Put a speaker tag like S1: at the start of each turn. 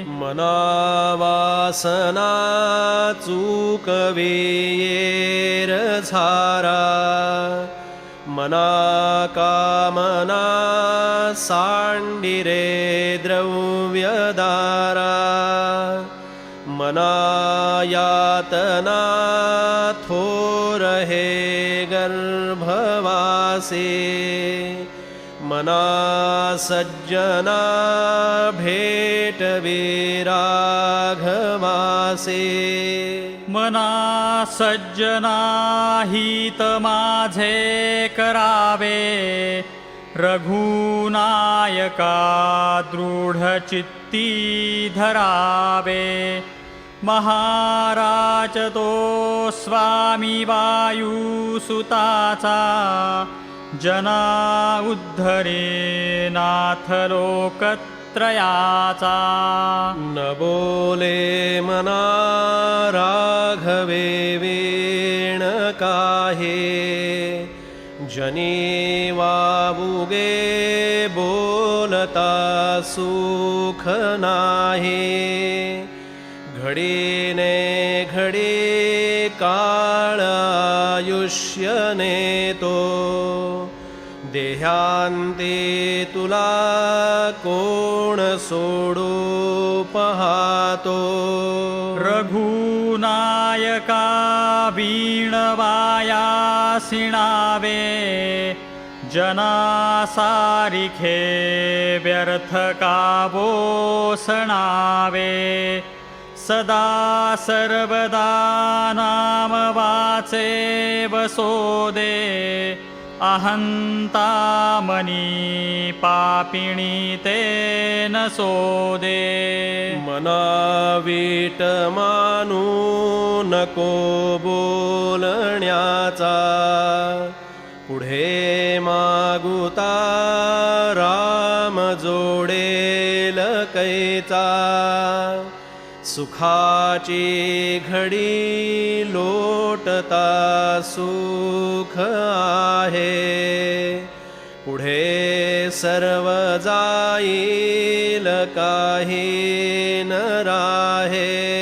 S1: मना वासना चूकवेर झारा, मना कामना सांडिरे द्रव्यदारा, मना यातना थोर हे गर्भवासे, मना सज्जना भेटवे राघवासे.
S2: मना सज्जना हित माझे करावे, रघुनायका दृढचित्ती धरावे. महाराज तो स्वामी वायुसुताचा, जना उद्धरे नाथ लोकत्रयाचा.
S1: न बोले मना राघवे वेण काहे, जनी वाबुगे बोलता सुख नाहे. घडी ने घडी काळ आयुष्य नेतो, देहांते तुला कोण सोडू पाहतो.
S2: रघुनायका वीणवायासिणावे, जना सारिखे व्यर्थ का बोसणावे. सदा सर्वदा नाम वाचे बसो दे, अहंता मनी पापिणी ते नसो दे.
S1: मना वीट मानू नको बोलण्याचा, पुढे मागुता राम जोडेल कैचा. सुखाची घडी लोटता सुख आहे, पुढे सर्व जाईल काही न राहे.